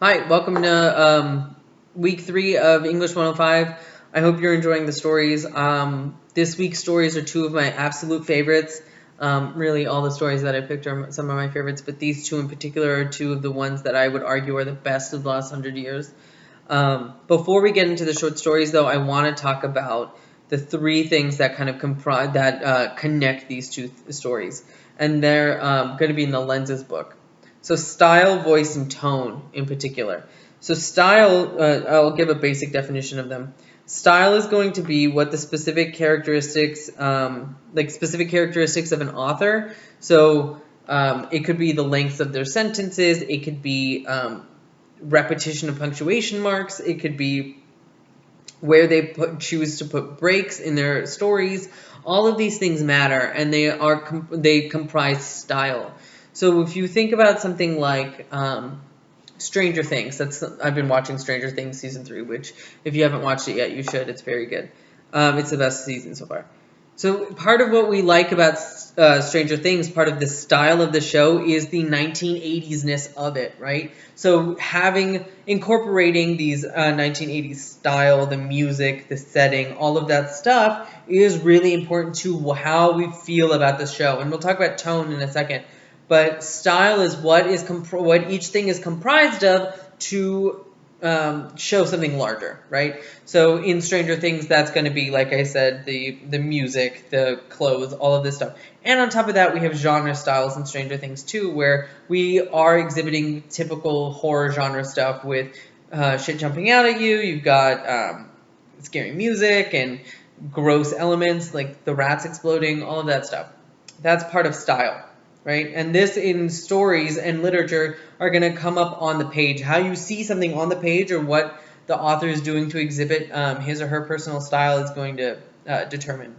Hi, welcome to week 3 of English 105. I hope you're enjoying the stories. This week's stories are two of my absolute favorites. Really, all the stories that I picked are some of my favorites, but these two in particular are two of the ones that I would argue are the best of the last 100 years. Before we get into the short stories, though, I want to talk about the three things that kind of comprise connect these two stories, and they're going to be in the Lenses book. So style, voice, and tone in particular. So style, I'll give a basic definition of them. Style is going to be what the specific characteristics, specific characteristics of an author. So it could be the length of their sentences. It could be repetition of punctuation marks. It could be where they choose to put breaks in their stories. All of these things matter, and they comprise style. So if you think about something like Stranger Things, I've been watching Stranger Things season 3, which if you haven't watched it yet, you should. It's very good. It's the best season so far. So part of what we like about Stranger Things, part of the style of the show, is the 1980s-ness of it, right? So incorporating these 1980s style, the music, the setting, all of that stuff is really important to how we feel about the show. And we'll talk about tone in a second. But style is what each thing is comprised of to show something larger, right? So in Stranger Things, that's going to be, like I said, the music, the clothes, all of this stuff. And on top of that, we have genre styles in Stranger Things too, where we are exhibiting typical horror genre stuff with shit jumping out at you. You've got scary music and gross elements like the rats exploding, all of that stuff. That's part of style. Right? And this in stories and literature are going to come up on the page. How you see something on the page or what the author is doing to exhibit his or her personal style is going to determine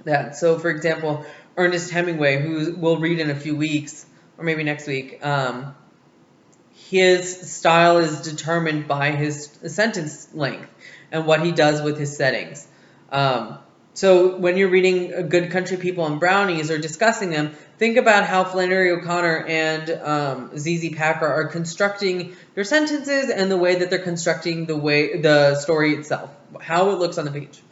that. So, for example, Ernest Hemingway, who we'll read in a few weeks, or maybe next week, his style is determined by his sentence length and what he does with his settings. So when you're reading Good Country People and Brownies or discussing them, think about how Flannery O'Connor and ZZ Packer are constructing their sentences and the way that they're constructing the story itself, how it looks on the page.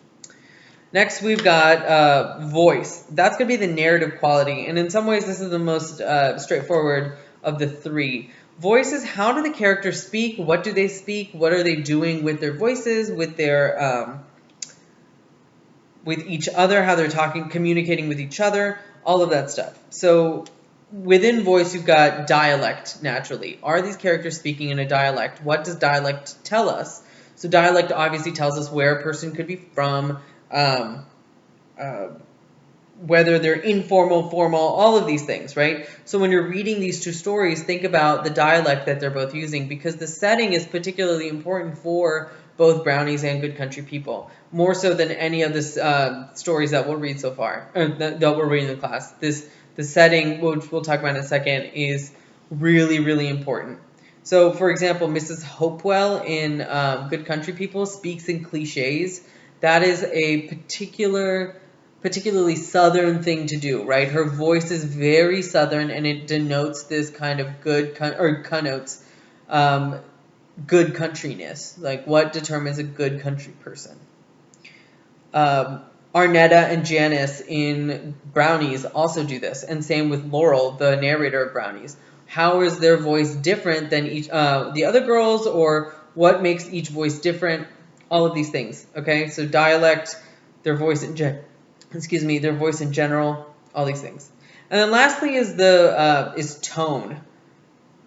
Next, we've got voice. That's going to be the narrative quality, and in some ways, this is the most straightforward of the three. Voice is how do the characters speak? What do they speak? What are they doing with their voices, with their with each other, how they're talking, communicating with each other, all of that stuff. So within voice, you've got dialect, naturally. Are these characters speaking in a dialect? What does dialect tell us? So dialect obviously tells us where a person could be from, whether they're informal, formal, all of these things, right? So when you're reading these two stories, think about the dialect that they're both using, because the setting is particularly important for both Brownies and Good Country People, more so than any of the stories that we'll read so far, or that we're reading in the class. The setting, which we'll talk about in a second, is really, really important. So, for example, Mrs. Hopewell in Good Country People speaks in cliches. That is a particularly Southern thing to do, right? Her voice is very Southern, and it denotes this kind of connotes good countryness, like what determines a good country person. Arnetta and Janice in Brownies also do this, and same with Laurel, the narrator of Brownies. How is their voice different than the other girls, or what makes each voice different? All of these things. Okay, so dialect, their voice their voice in general, all these things. And then lastly is tone.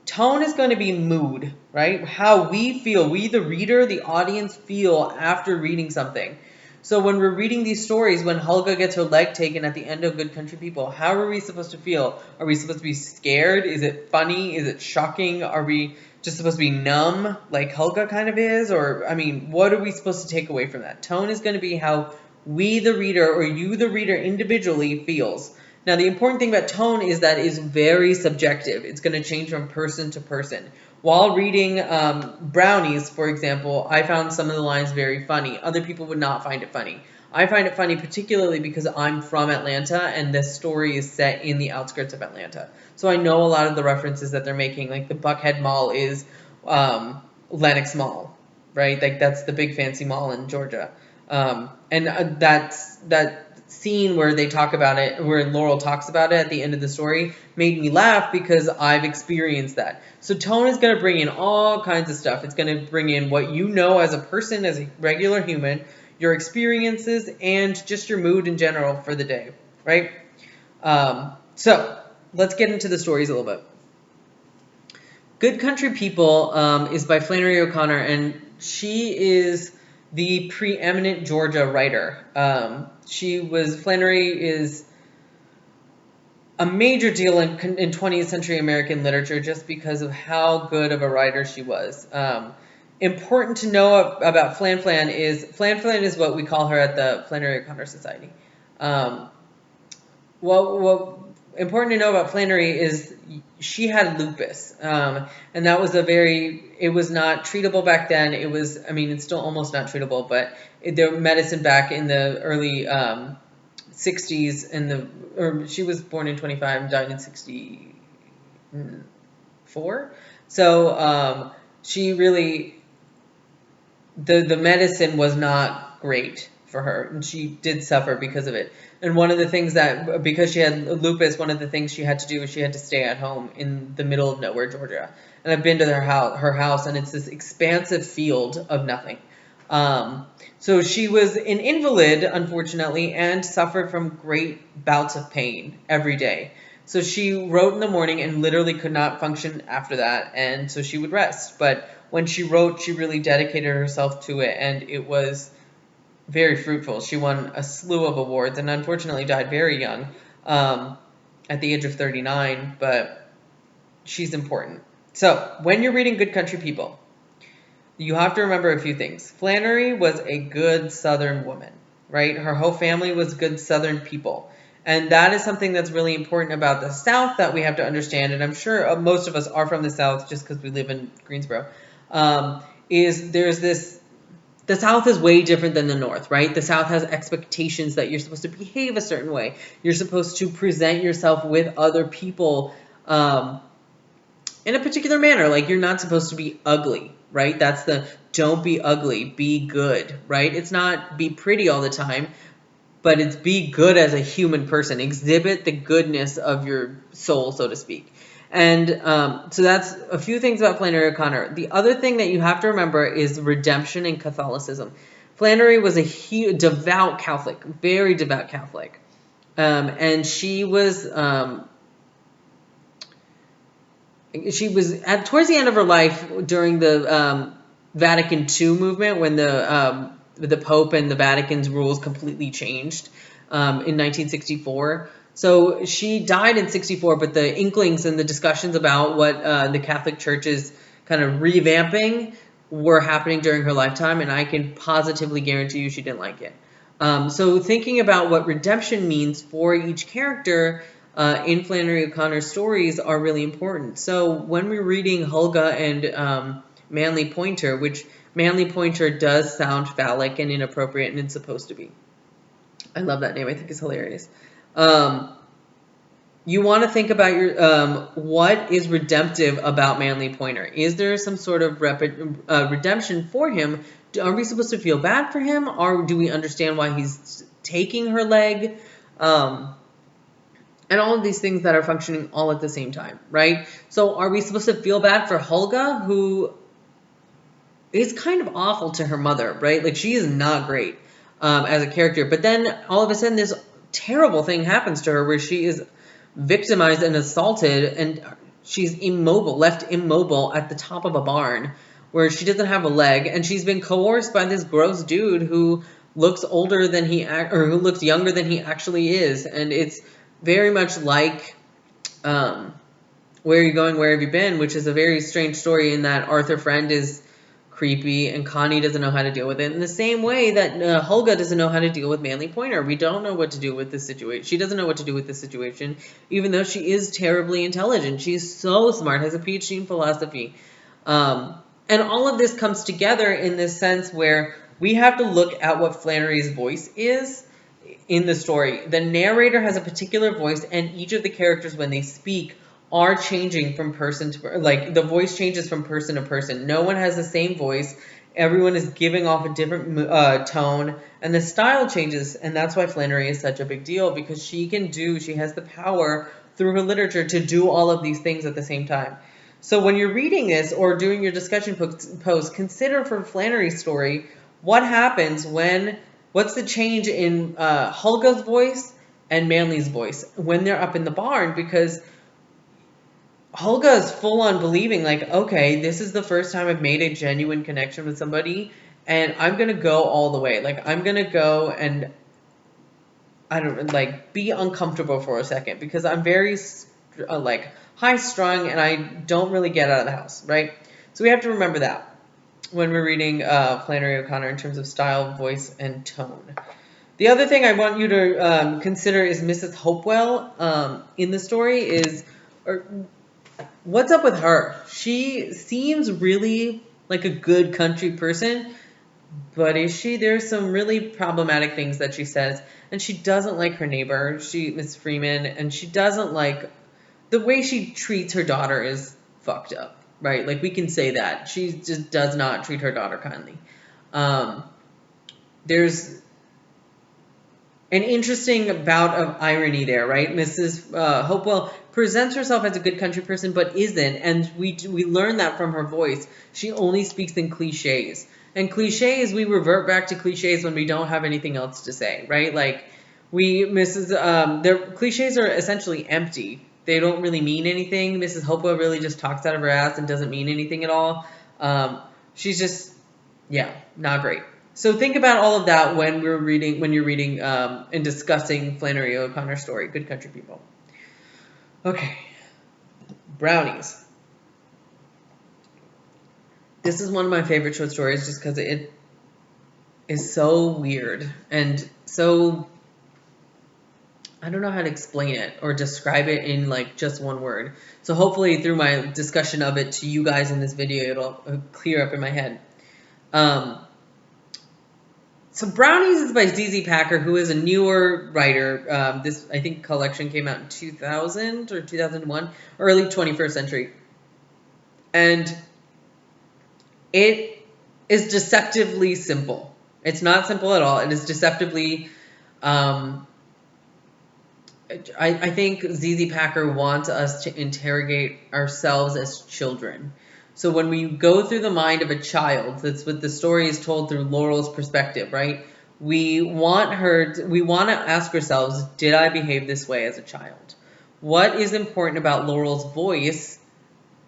Tone is going to be mood, right? How we feel, we the reader, the audience feel after reading something. So when we're reading these stories, when Helga gets her leg taken at the end of Good Country People, how are we supposed to feel? Are we supposed to be scared? Is it funny? Is it shocking? Are we just supposed to be numb like Helga kind of is? Or, I mean, what are we supposed to take away from that? Tone is going to be how we, the reader, or you, the reader, individually feels. Now, the important thing about tone is that it's very subjective. It's going to change from person to person. While reading Brownies, for example, I found some of the lines very funny. Other people would not find it funny. I find it funny particularly because I'm from Atlanta, and this story is set in the outskirts of Atlanta. So I know a lot of the references that they're making, like the Buckhead Mall is Lenox Mall, right? Like that's the big fancy mall in Georgia. And that scene where they talk about it, where Laurel talks about it at the end of the story, made me laugh because I've experienced that. So tone is going to bring in all kinds of stuff. It's going to bring in what you know as a person, as a regular human, your experiences, and just your mood in general for the day, right? So let's get into the stories a little bit. Good Country People is by Flannery O'Connor, and she is the preeminent Georgia writer. Flannery is a major deal in 20th century American literature just because of how good of a writer she was. Important to know about Flan is what we call her at the Flannery O'Connor Society. What important to know about Flannery is she had lupus, and that was it was not treatable back then. It's still almost not treatable, but the medicine back in the early 60s, she was born in 25 and died in 64. So she really, the medicine was not great for her, and she did suffer because of it. And one of the things because she had lupus, one of the things she had to do was she had to stay at home in the middle of nowhere, Georgia. And I've been to her house, and it's this expansive field of nothing. So she was an invalid, unfortunately, and suffered from great bouts of pain every day. So she wrote in the morning and literally could not function after that, and so she would rest. But when she wrote, she really dedicated herself to it, and it was very fruitful. She won a slew of awards and unfortunately died very young, at the age of 39, but she's important. So when you're reading Good Country People, you have to remember a few things. Flannery was a good Southern woman, right? Her whole family was good Southern people. And that is something that's really important about the South that we have to understand. And I'm sure most of us are from the South just because we live in Greensboro. The South is way different than the North, right? The South has expectations that you're supposed to behave a certain way. You're supposed to present yourself with other people in a particular manner. Like, you're not supposed to be ugly, right? That's don't be ugly, be good, right? It's not be pretty all the time, but it's be good as a human person. Exhibit the goodness of your soul, so to speak. And so that's a few things about Flannery O'Connor. The other thing that you have to remember is redemption in Catholicism. Flannery was a devout Catholic, very devout Catholic. And she was towards the end of her life during the Vatican II movement, when the Pope and the Vatican's rules completely changed in 1964. So she died in 64, but the inklings and the discussions about what the Catholic Church is kind of revamping were happening during her lifetime, and I can positively guarantee you she didn't like it. So thinking about what redemption means for each character in Flannery O'Connor's stories are really important. So when we're reading Hulga and Manly Pointer, which Manly Pointer does sound phallic and inappropriate, and it's supposed to be. I love that name. I think it's hilarious. You want to think about what is redemptive about Manly Pointer. Is there some sort of redemption for him? Are we supposed to feel bad for him, or do we understand why he's taking her leg? And all of these things that are functioning all at the same time, right? So are we supposed to feel bad for Hulga, who is kind of awful to her mother, right? Like, she is not great as a character. But then all of a sudden this terrible thing happens to her where she is victimized and assaulted, and she's left immobile at the top of a barn where she doesn't have a leg, and she's been coerced by this gross dude who looks older than who looks younger than he actually is. And it's very much like Where Are You Going, Where Have You Been, which is a very strange story in that Arthur Friend is creepy and Connie doesn't know how to deal with it, in the same way that Hulga doesn't know how to deal with Manly Pointer. We don't know what to do with this situation. She doesn't know what to do with this situation, even though she is terribly intelligent. She's so smart, has a PhD in philosophy. And all of this comes together in this sense where we have to look at what Flannery's voice is in the story. The narrator has a particular voice, and each of the characters, when they speak, are changing from person to, like, the voice changes from person to person. No one has the same voice. Everyone is giving off a different tone, and the style changes. And that's why Flannery is such a big deal, because she has the power through her literature to do all of these things at the same time. So when you're reading this or doing your discussion post, consider for Flannery's story, what's the change in Hulga's voice and Manly's voice when they're up in the barn, because Hulga is full on believing, like, okay, this is the first time I've made a genuine connection with somebody, and I'm gonna go all the way. Like, I'm gonna go and I don't like be uncomfortable for a second, because I'm very like high strung and I don't really get out of the house, right? So we have to remember that when we're reading Flannery O'Connor in terms of style, voice, and tone. The other thing I want you to consider is Mrs. Hopewell in the story what's up with her? She seems really like a good country person, but is she? There's some really problematic things that she says, and she doesn't like her neighbor, Miss Freeman, and she doesn't like the way she treats her daughter is fucked up, right? Like, we can say that. She just does not treat her daughter kindly. There's an interesting bout of irony there, right? Mrs. Hopewell presents herself as a good country person, but isn't, and we learn that from her voice. She only speaks in cliches. And cliches, we revert back to cliches when we don't have anything else to say, right? Like, their cliches are essentially empty. They don't really mean anything. Mrs. Hopewell really just talks out of her ass and doesn't mean anything at all. She's just, yeah, not great. So think about all of that when you're reading and discussing Flannery O'Connor's story, Good Country People. Okay, Brownies. This is one of my favorite short stories just because it is so weird and so, I don't know how to explain it or describe it in like just one word. So hopefully through my discussion of it to you guys in this video, it'll clear up in my head. So Brownies is by ZZ Packer, who is a newer writer. This, I think, collection came out in 2000 or 2001, early 21st century. And it is deceptively simple. It's not simple at all. It is deceptively... I think ZZ Packer wants us to interrogate ourselves as children. So when we go through the mind of a child, that's what the story is told through Laurel's perspective, right? We want to ask ourselves, did I behave this way as a child? What is important about Laurel's voice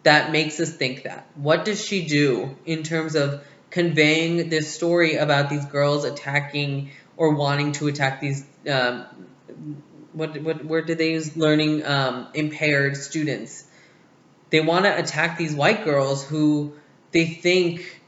that makes us think that? What does she do in terms of conveying this story about these girls attacking or wanting to attack these, what word did they use? Learning impaired students. They want to attack these white girls who they think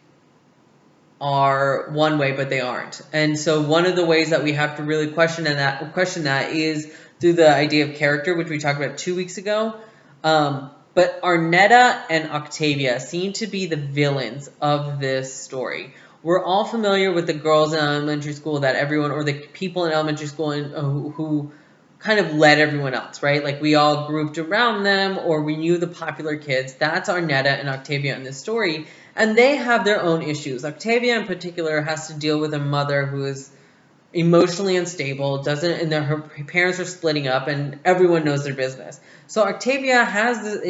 are one way, but they aren't. And so one of the ways that we have to really question that is through the idea of character, which we talked about 2 weeks ago. But Arnetta and Octavia seem to be the villains of this story. We're all familiar with the girls in elementary school or the people in elementary school who kind of led everyone else, right? Like, we all grouped around them, or we knew the popular kids. That's Arnetta and Octavia in this story, and they have their own issues. Octavia in particular has to deal with a mother who is emotionally unstable, her parents are splitting up, and everyone knows their business. So Octavia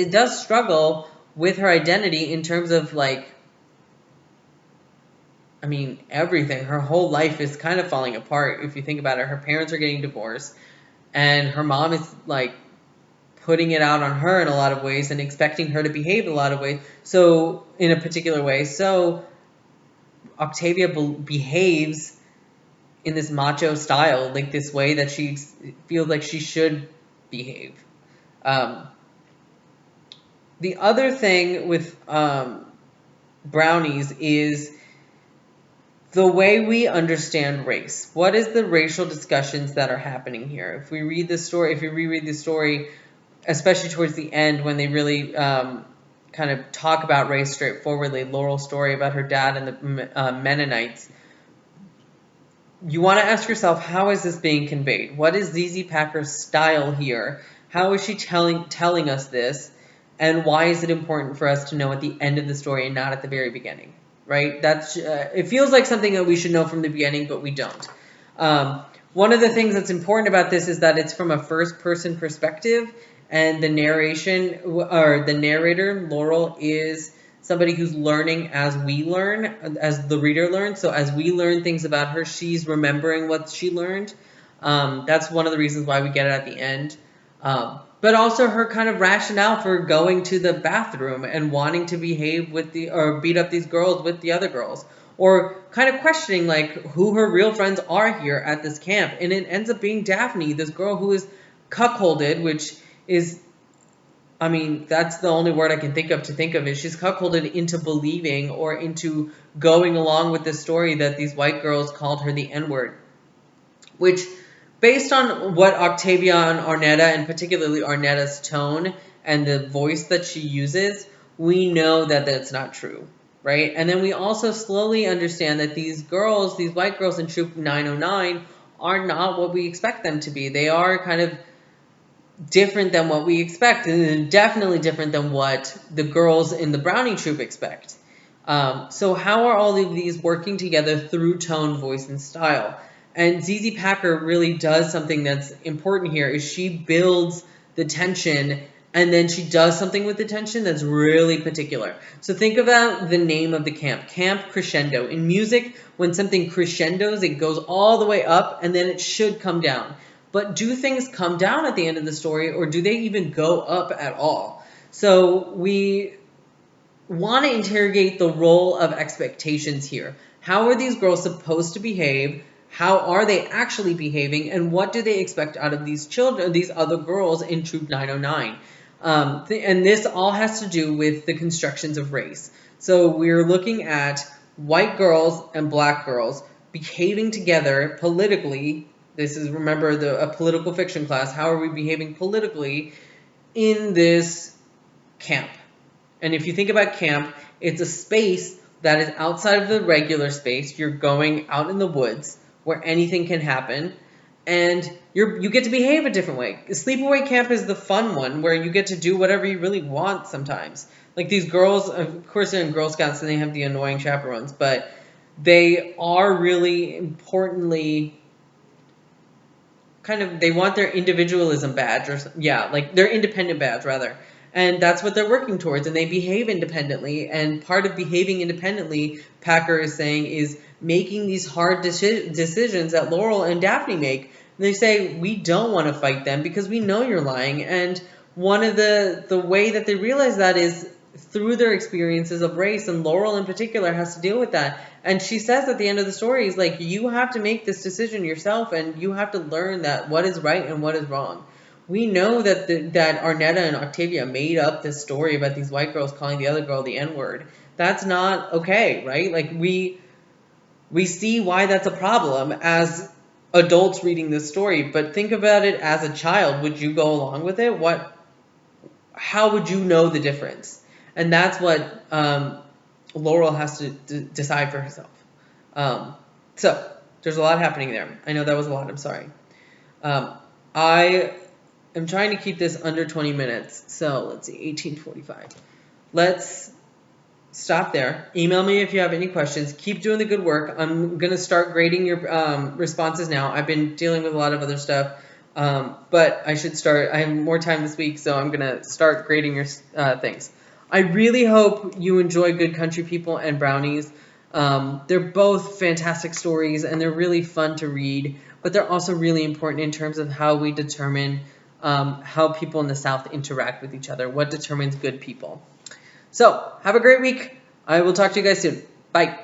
does struggle with her identity in terms of, like, I mean, everything. Her whole life is kind of falling apart if you think about it. Her parents are getting divorced, and her mom is, like, putting it out on her in a lot of ways and expecting her to behave in a lot of ways. So, in a particular way. So, Octavia behaves in this macho style, like this way that she feels like she should behave. The other thing with Brownies is the way we understand race. What is the racial discussions that are happening here? If we reread the story, especially towards the end when they really kind of talk about race straightforwardly, Laurel's story about her dad and the Mennonites, you want to ask yourself, how is this being conveyed? What is ZZ Packer's style here? How is she telling us this? and why is it important for us to know at the end of the story and not at the very beginning, right? That's it feels like something that we should know from the beginning, but we don't. One of the things that's important about this is that it's from a first-person perspective, and the narration or the narrator, Laurel, is somebody who's learning as we learn, as the reader learns. So as we learn things about her, she's remembering what she learned. That's one of the reasons why we get it at the end. But also her kind of rationale for going to the bathroom and wanting to behave with or beat up these girls with the other girls, or kind of questioning like who her real friends are here at this camp. And it ends up being Daphne, this girl who is cuckolded, which is, I mean, that's the only word I can think of it. She's cuckolded into believing or into going along with this story that these white girls called her the N-word, which, based on what Octavia and Arnetta, and particularly Arnetta's tone and the voice that she uses, we know that that's not true, right? And then we also slowly understand that these girls, these white girls in Troop 909, are not what we expect them to be. They are kind of different than what we expect, and definitely different than what the girls in the Brownie Troop expect. So how are all of these working together through tone, voice, and style? And ZZ Packer really does something that's important here, is she builds the tension, and then she does something with the tension that's really particular. So think about the name of the camp, Camp Crescendo. In music, when something crescendos, it goes all the way up, and then it should come down. But do things come down at the end of the story, or do they even go up at all? So we want to interrogate the role of expectations here. How are these girls supposed to behave? How are they actually behaving? And what do they expect out of these children, these other girls in Troop 909? And this all has to do with the constructions of race. So we're looking at white girls and black girls behaving together politically. This is, remember, a political fiction class. How are we behaving politically in this camp? And if you think about camp, it's a space that is outside of the regular space. You're going out in the woods where anything can happen, and you get to behave a different way. Sleepaway camp is the fun one where you get to do whatever you really want sometimes. Like these girls, of course they're in Girl Scouts and they have the annoying chaperones, but they are really importantly they want their individualism badge, like their independent badge rather. And that's what they're working towards, and they behave independently. And part of behaving independently, Packer is saying, is making these hard decisions that Laurel and Daphne make. And they say, we don't want to fight them because we know you're lying. And one of the way that they realize that is through their experiences of race, and Laurel in particular has to deal with that. And she says at the end of the story, is like, you have to make this decision yourself, and you have to learn that what is right and what is wrong. We know that that Arnetta and Octavia made up this story about these white girls calling the other girl the N-word. That's not okay, right? Like, we see why that's a problem as adults reading this story, but think about it as a child. Would you go along with it? How would you know the difference? And that's what Laurel has to decide for herself. So there's a lot happening there. I know that was a lot. I'm sorry. I'm trying to keep this under 20 minutes. So let's see, 18:45. Let's stop there. Email me if you have any questions. Keep doing the good work. I'm going to start grading your responses now. I've been dealing with a lot of other stuff, but I should start. I have more time this week, so I'm going to start grading your things. I really hope you enjoy Good Country People and Brownies. They're both fantastic stories, and they're really fun to read, but they're also really important in terms of how we determine how people in the South interact with each other, what determines good people. So, have a great week. I will talk to you guys soon. Bye.